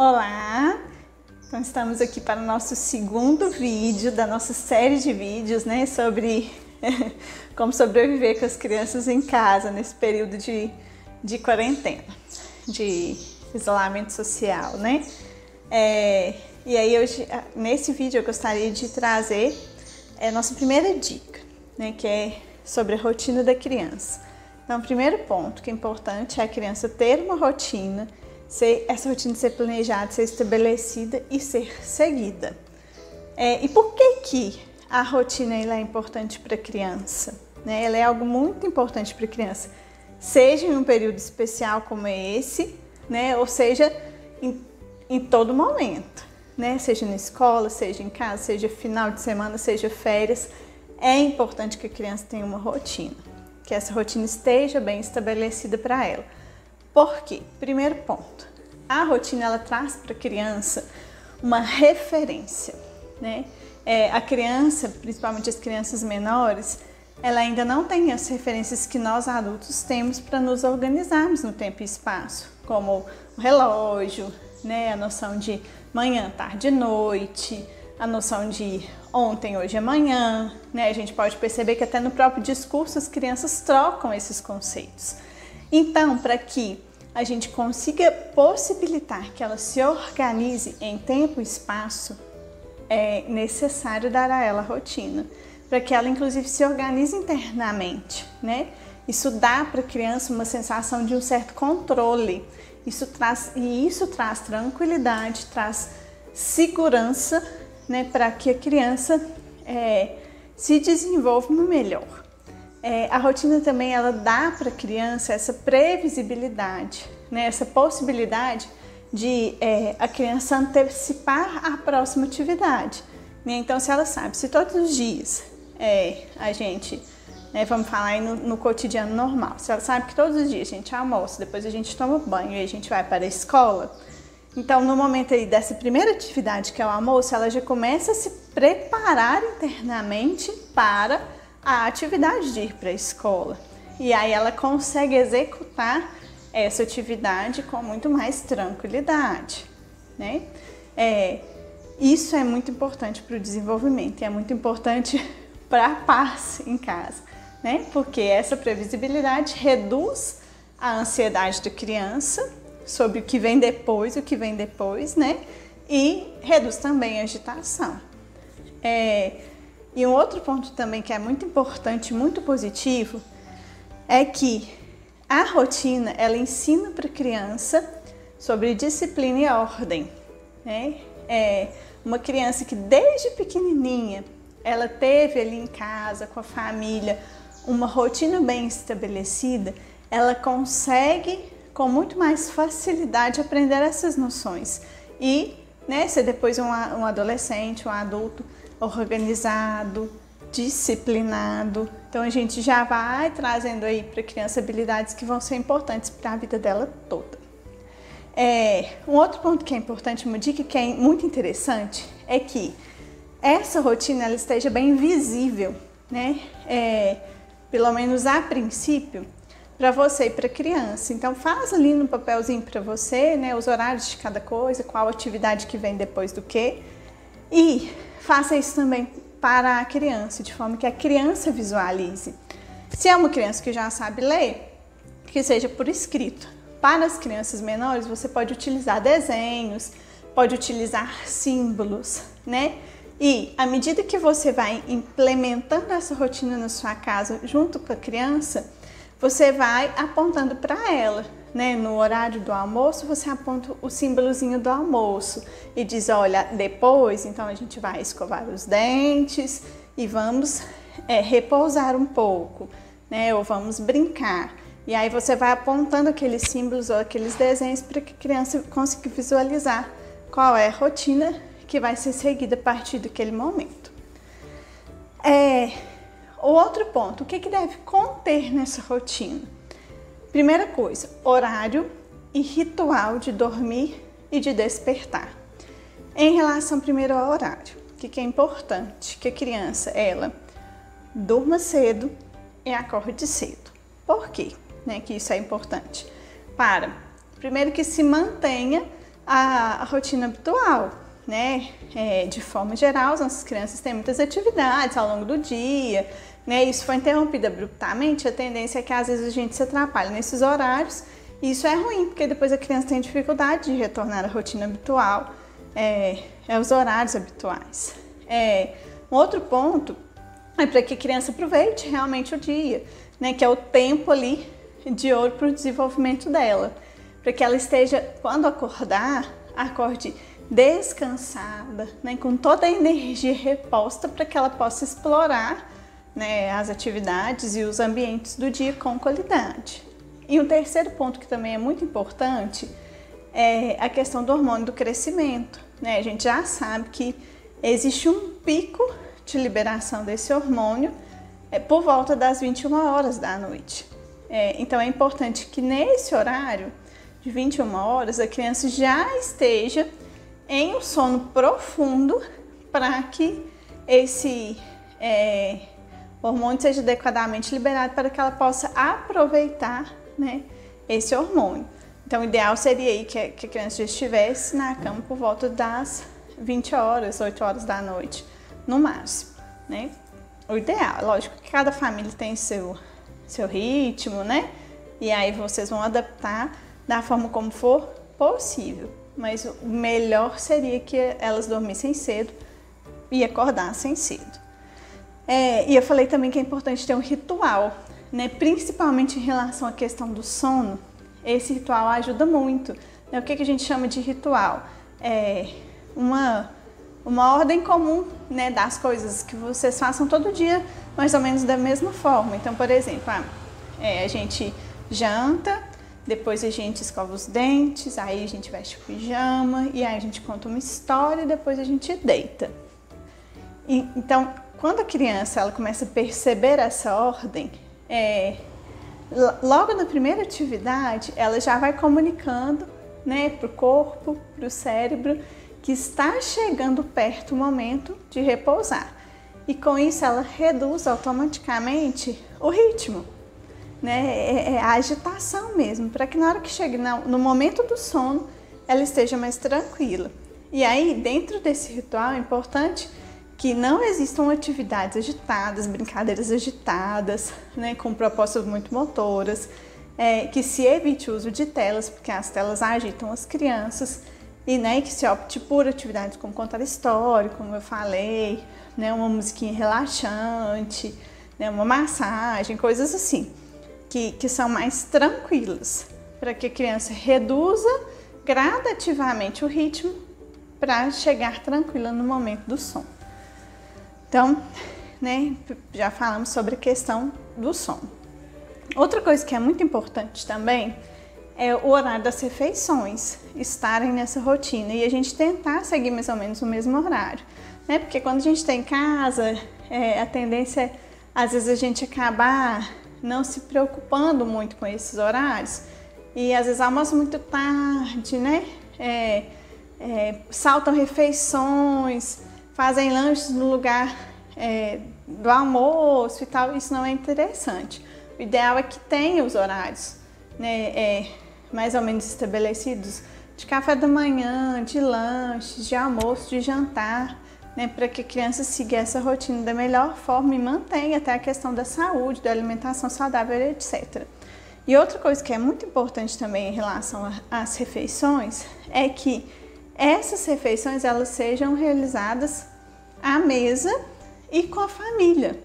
Olá! Então estamos aqui para o nosso segundo vídeo da nossa série de vídeos, né, sobre como sobreviver com as crianças em casa nesse período de quarentena, de isolamento social, né? E aí hoje, nesse vídeo eu gostaria de trazer a nossa primeira dica, né, que é sobre a rotina da criança. Então, o primeiro ponto que é importante é a criança ter uma rotina, essa rotina ser planejada, ser estabelecida e ser seguida. E por que a rotina ela é importante para a criança? Né? Ela é algo muito importante para a criança, seja em um período especial como esse, né? Ou seja, em todo momento, né? Seja na escola, seja em casa, seja final de semana, seja férias. É importante que a criança tenha uma rotina, que essa rotina esteja bem estabelecida para ela. Por quê? Primeiro ponto, a rotina ela traz para a criança uma referência, né? A criança, principalmente as crianças menores, ela ainda não tem as referências que nós adultos temos para nos organizarmos no tempo e espaço, como o relógio, né? A noção de manhã, tarde e noite, a noção de ontem, hoje e amanhã, né? A gente pode perceber que até no próprio discurso as crianças trocam esses conceitos. Então, para que a gente consiga possibilitar que ela se organize em tempo e espaço, é necessário dar a ela rotina, para que ela inclusive se organize internamente, né? Isso dá para a criança uma sensação de um certo controle. Isso traz tranquilidade, traz segurança, né, para que a criança se desenvolva melhor. A rotina também ela dá para a criança essa previsibilidade, né, essa possibilidade de a criança antecipar a próxima atividade. Né? Então, se ela sabe, se todos os dias a gente, né, vamos falar aí no cotidiano normal, se ela sabe que todos os dias a gente almoça, depois a gente toma banho e a gente vai para a escola, então no momento aí dessa primeira atividade que é o almoço, ela já começa a se preparar internamente para a atividade de ir para a escola. E aí ela consegue executar essa atividade com muito mais tranquilidade, né? Isso é muito importante para o desenvolvimento e é muito importante para a paz em casa, né? Porque essa previsibilidade reduz a ansiedade da criança sobre o que vem depois, né? E reduz também a agitação. E um outro ponto também que é muito importante, muito positivo, é que a rotina, ela ensina para a criança sobre disciplina e ordem, né? Uma criança que desde pequenininha, ela teve ali em casa, com a família, uma rotina bem estabelecida, ela consegue com muito mais facilidade aprender essas noções e, né, ser depois um adolescente, um adulto organizado, disciplinado. Então a gente já vai trazendo aí para a criança habilidades que vão ser importantes para a vida dela toda. Um outro ponto que é importante, uma dica que é muito interessante, é que essa rotina ela esteja bem visível, né? Pelo menos a princípio, para você e para a criança. Então faz ali no papelzinho para você, né, os horários de cada coisa, qual atividade que vem depois do quê. E faça isso também para a criança, de forma que a criança visualize. Se é uma criança que já sabe ler, que seja por escrito. Para as crianças menores, você pode utilizar desenhos, pode utilizar símbolos, né? E à medida que você vai implementando essa rotina na sua casa junto com a criança, você vai apontando para ela, né? No horário do almoço, você aponta o símbolozinho do almoço e diz, olha, depois, então a gente vai escovar os dentes e vamos repousar um pouco, né? Ou vamos brincar. E aí você vai apontando aqueles símbolos ou aqueles desenhos para que a criança consiga visualizar qual é a rotina que vai ser seguida a partir daquele momento. O outro ponto, o que deve conter nessa rotina? Primeira coisa, horário e ritual de dormir e de despertar. Em relação primeiro ao horário, o que é importante? Que a criança, ela durma cedo e acorde cedo. Por quê? Que isso é importante? Primeiro que se mantenha a rotina habitual, né? De forma geral, as nossas crianças têm muitas atividades ao longo do dia, né? Isso foi interrompido abruptamente, a tendência é que às vezes a gente se atrapalhe nesses horários, e isso é ruim, porque depois a criança tem dificuldade de retornar à rotina habitual, aos horários habituais. Um outro ponto é para que a criança aproveite realmente o dia, né? Que é o tempo ali de ouro para o desenvolvimento dela, para que ela esteja, quando acordar, acorde descansada, né, com toda a energia reposta para que ela possa explorar, né, as atividades e os ambientes do dia com qualidade. E um terceiro ponto que também é muito importante é a questão do hormônio do crescimento, né? A gente já sabe que existe um pico de liberação desse hormônio por volta das 21 horas da noite. Então é importante que nesse horário de 21 horas a criança já esteja em um sono profundo para que esse hormônio seja adequadamente liberado para que ela possa aproveitar, né, esse hormônio. Então o ideal seria aí que a criança já estivesse na cama por volta das 20 horas, 8 horas da noite, no máximo, né? O ideal, lógico que cada família tem seu ritmo, né? E aí vocês vão adaptar da forma como for possível. Mas o melhor seria que elas dormissem cedo e acordassem cedo. E eu falei também que é importante ter um ritual, né? Principalmente em relação à questão do sono. Esse ritual ajuda muito, né? O que a gente chama de ritual? Uma ordem comum, né, das coisas que vocês façam todo dia, mais ou menos da mesma forma. Então, por exemplo, a gente janta, depois a gente escova os dentes, aí a gente veste o pijama, e aí a gente conta uma história e depois a gente deita. Então, quando a criança ela começa a perceber essa ordem, logo na primeira atividade, ela já vai comunicando, né, para o corpo, para o cérebro, que está chegando perto o momento de repousar. E com isso ela reduz automaticamente o ritmo, né? A agitação mesmo, para que na hora que chegue no momento do sono, ela esteja mais tranquila. E aí, dentro desse ritual, é importante que não existam atividades agitadas, brincadeiras agitadas, né, com propostas muito motoras, que se evite o uso de telas, porque as telas agitam as crianças, e, né, que se opte por atividades como contar história, como eu falei, né, uma musiquinha relaxante, né, uma massagem, coisas assim, que são mais tranquilas, para que a criança reduza gradativamente o ritmo para chegar tranquila no momento do sono. Então, né, já falamos sobre a questão do sono. Outra coisa que é muito importante também é o horário das refeições, estarem nessa rotina e a gente tentar seguir mais ou menos o mesmo horário, né? Porque quando a gente está em casa, a tendência é, às vezes, a gente acabar não se preocupando muito com esses horários e às vezes almoça muito tarde, né? Saltam refeições, fazem lanches no lugar do almoço e tal, isso não é interessante. O ideal é que tenha os horários, né, mais ou menos estabelecidos, de café da manhã, de lanches, de almoço, de jantar, né, para que a criança siga essa rotina da melhor forma e mantenha até a questão da saúde, da alimentação saudável, etc. E outra coisa que é muito importante também em relação às refeições é que essas refeições elas sejam realizadas à mesa e com a família,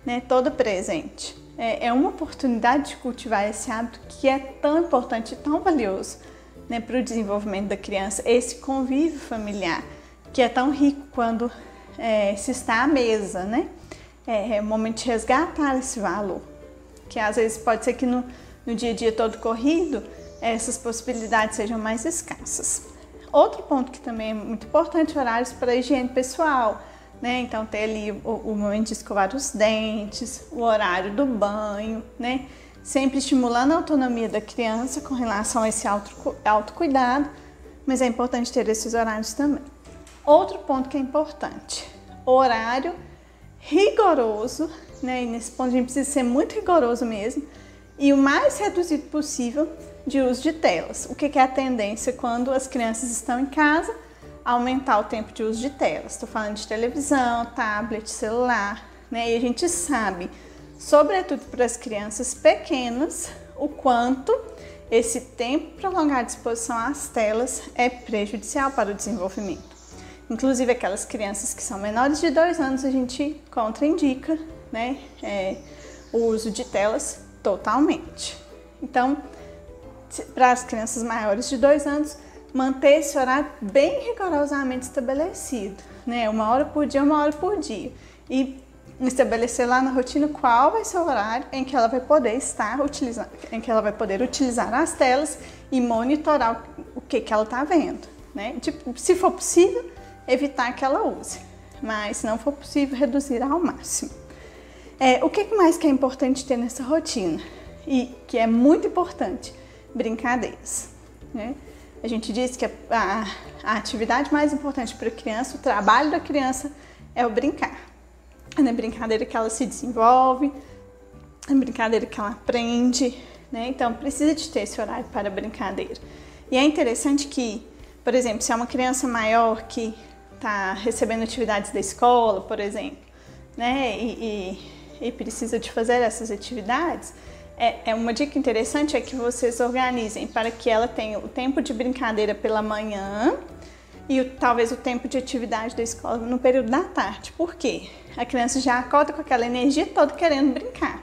né, toda presente. É uma oportunidade de cultivar esse hábito que é tão importante e tão valioso, né, para o desenvolvimento da criança, esse convívio familiar, que é tão rico quando se está à mesa, né? É o momento de resgatar esse valor, que às vezes pode ser que no dia a dia todo corrido, essas possibilidades sejam mais escassas. Outro ponto que também é muito importante, horários para a higiene pessoal, né? Então ter ali o momento de escovar os dentes, o horário do banho, né? Sempre estimulando a autonomia da criança com relação a esse autocuidado, mas é importante ter esses horários também. Outro ponto que é importante, horário rigoroso, né? E nesse ponto a gente precisa ser muito rigoroso mesmo, e o mais reduzido possível de uso de telas. O que é a tendência quando as crianças estão em casa? Aumentar o tempo de uso de telas. Estou falando de televisão, tablet, celular, né? E a gente sabe, sobretudo para as crianças pequenas, o quanto esse tempo prolongado de exposição às telas é prejudicial para o desenvolvimento. Inclusive aquelas crianças que são menores de 2 anos, a gente contraindica, né, o uso de telas totalmente. Então, para as crianças maiores de 2 anos, manter esse horário bem rigorosamente estabelecido, né? 1 hora por dia, 1 hora por dia. E estabelecer lá na rotina qual vai ser o horário em que ela vai poder estar utilizando, em que ela vai poder utilizar as telas e monitorar o que ela está vendo, né? Tipo, se for possível, evitar que ela use, mas se não for possível, reduzir ao máximo. O que mais que é importante ter nessa rotina? E que é muito importante, brincadeiras, né? A gente diz que a atividade mais importante para a criança, o trabalho da criança é o brincar. É na brincadeira que ela se desenvolve, é na brincadeira que ela aprende, né? Então precisa de ter esse horário para brincadeira. E é interessante que, por exemplo, se é uma criança maior que está recebendo atividades da escola, por exemplo, né? E precisa de fazer essas atividades, uma dica interessante é que vocês organizem para que ela tenha o tempo de brincadeira pela manhã e talvez o tempo de atividade da escola no período da tarde. Por quê? A criança já acorda com aquela energia toda querendo brincar.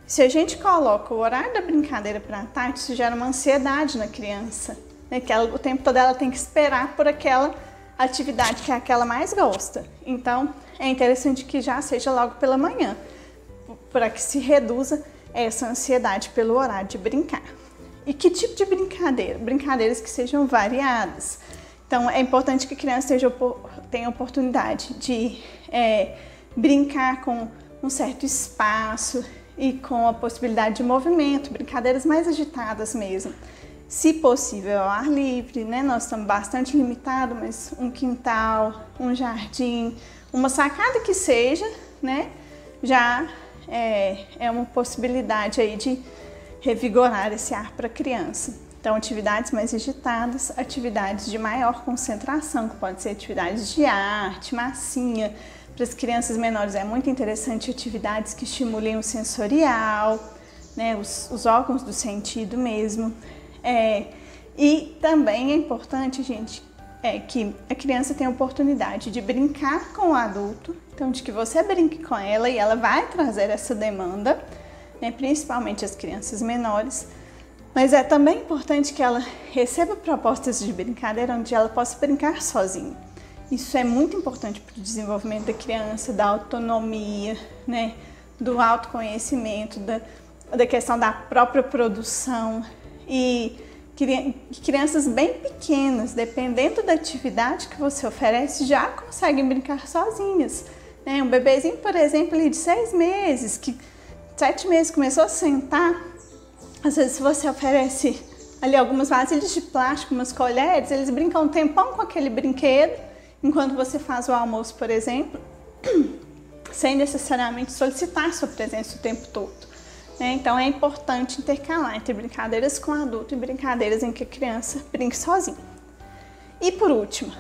Se a gente coloca o horário da brincadeira para a tarde, isso gera uma ansiedade na criança, né? Que o tempo todo ela tem que esperar por aquela atividade que é a que ela mais gosta. Então, é interessante que já seja logo pela manhã, para que se reduza essa ansiedade pelo horário de brincar. E que tipo de brincadeira? Brincadeiras que sejam variadas. Então, é importante que a criança tenha a oportunidade de brincar com um certo espaço e com a possibilidade de movimento, brincadeiras mais agitadas mesmo. Se possível, ao ar livre, né? Nós estamos bastante limitados, mas um quintal, um jardim, uma sacada que seja, né? Já é uma possibilidade aí de revigorar esse ar para a criança. Então, atividades mais agitadas, atividades de maior concentração, que pode ser atividades de arte, massinha. Para as crianças menores é muito interessante atividades que estimulem o sensorial, né, os órgãos do sentido mesmo. E também é importante, gente, que a criança tenha a oportunidade de brincar com o adulto, então de que você brinque com ela e ela vai trazer essa demanda, né, principalmente as crianças menores. Mas é também importante que ela receba propostas de brincadeira onde ela possa brincar sozinha. Isso é muito importante para o desenvolvimento da criança, da autonomia, né, do autoconhecimento, da questão da própria produção. E crianças bem pequenas, dependendo da atividade que você oferece, já conseguem brincar sozinhas, né? Um bebezinho, por exemplo, ali de 6 meses, que 7 meses começou a sentar, às vezes se você oferece ali algumas vasilhas de plástico, umas colheres, eles brincam um tempão com aquele brinquedo, enquanto você faz o almoço, por exemplo, sem necessariamente solicitar sua presença o tempo todo. Então é importante intercalar entre brincadeiras com adulto e brincadeiras em que a criança brinque sozinha. E por último,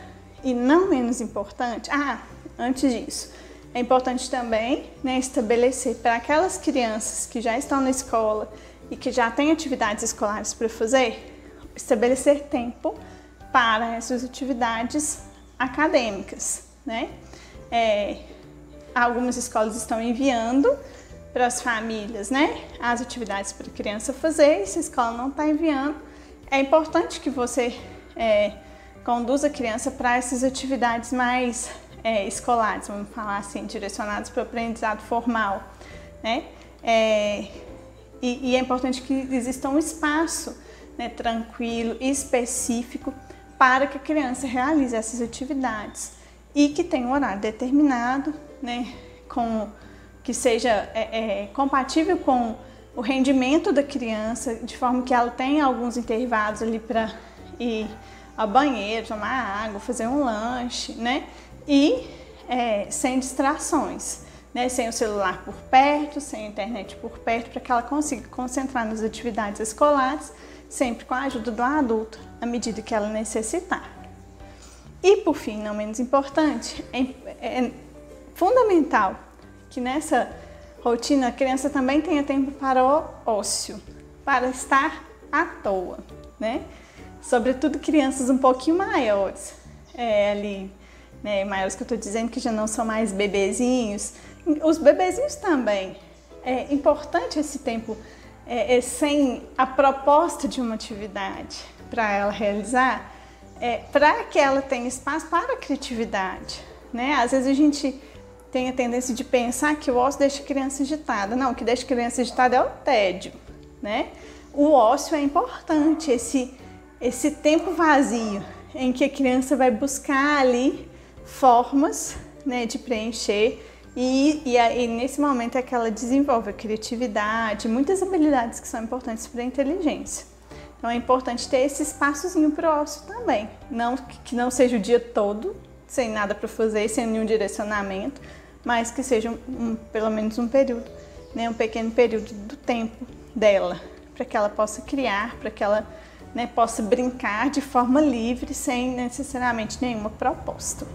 e não menos importante, antes disso, é importante também, né, estabelecer para aquelas crianças que já estão na escola e que já têm atividades escolares para fazer, estabelecer tempo para essas atividades acadêmicas, né? Algumas escolas estão enviando para as famílias, né, as atividades para a criança fazer, e se a escola não está enviando, é importante que você conduza a criança para essas atividades mais escolares, vamos falar assim, direcionadas para o aprendizado formal, né? E é importante que exista um espaço, né, tranquilo e específico para que a criança realize essas atividades e que tenha um horário determinado, né, que seja compatível com o rendimento da criança, de forma que ela tenha alguns intervalos ali para ir ao banheiro, tomar água, fazer um lanche, né? E sem distrações. né, sem o celular por perto, sem a internet por perto, para que ela consiga concentrar nas atividades escolares, sempre com a ajuda do adulto, à medida que ela necessitar. E por fim, não menos importante, é fundamental que nessa rotina a criança também tenha tempo para o ócio, para estar à toa, né? Sobretudo crianças um pouquinho maiores, ali, né, maiores que eu estou dizendo que já não são mais bebezinhos. Os bebezinhos também. É importante esse tempo sem a proposta de uma atividade para ela realizar, para que ela tenha espaço para a criatividade, né? Às vezes a gente tem a tendência de pensar que o ócio deixa a criança agitada. Não, o que deixa a criança agitada é o tédio, né? O ócio é importante, esse tempo vazio em que a criança vai buscar ali formas, né, de preencher e aí nesse momento é que ela desenvolve a criatividade, muitas habilidades que são importantes para a inteligência. Então é importante ter esse espaçozinho para o ócio também, que não seja o dia todo sem nada para fazer, sem nenhum direcionamento, mas que seja pelo menos um período, né, um pequeno período do tempo dela, para que ela possa criar, para que ela, né, possa brincar de forma livre, sem necessariamente nenhuma proposta.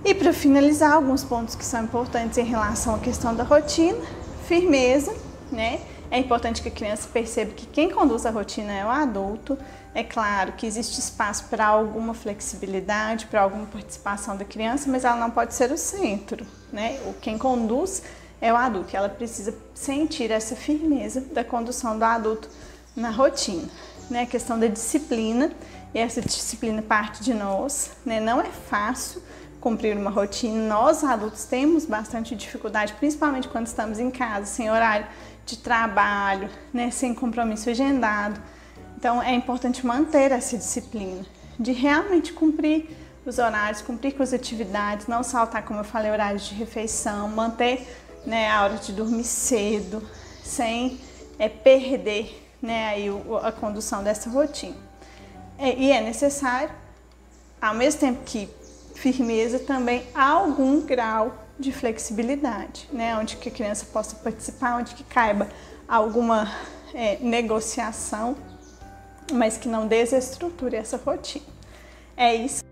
E para finalizar, alguns pontos que são importantes em relação à questão da rotina: firmeza, né? É importante que a criança perceba que quem conduz a rotina é o adulto. É claro que existe espaço para alguma flexibilidade, para alguma participação da criança, mas ela não pode ser o centro, né? Quem conduz é o adulto e ela precisa sentir essa firmeza da condução do adulto na rotina, né? A questão da disciplina, e essa disciplina parte de nós, né? Não é fácil cumprir uma rotina. Nós adultos temos bastante dificuldade, principalmente quando estamos em casa, sem horário de trabalho, né? Sem compromisso agendado. Então é importante manter essa disciplina, de realmente cumprir os horários, cumprir com as atividades, não saltar, como eu falei, horários de refeição, manter, né, a hora de dormir cedo, sem perder, né, aí a condução dessa rotina. E é necessário, ao mesmo tempo que firmeza, também algum grau de flexibilidade, né, onde que a criança possa participar, onde que caiba alguma negociação, mas que não desestruture essa rotina. É isso.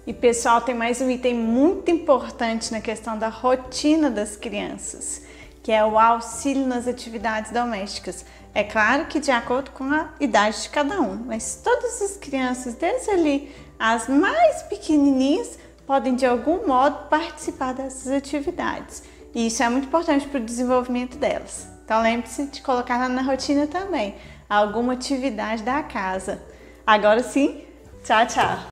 E pessoal, tem mais um item muito importante na questão da rotina das crianças, que é o auxílio nas atividades domésticas. É claro que de acordo com a idade de cada um, mas todas as crianças, desde ali as mais pequenininhas, podem de algum modo participar dessas atividades. E isso é muito importante para o desenvolvimento delas. Então lembre-se de colocar na rotina também alguma atividade da casa. Agora sim, tchau, tchau!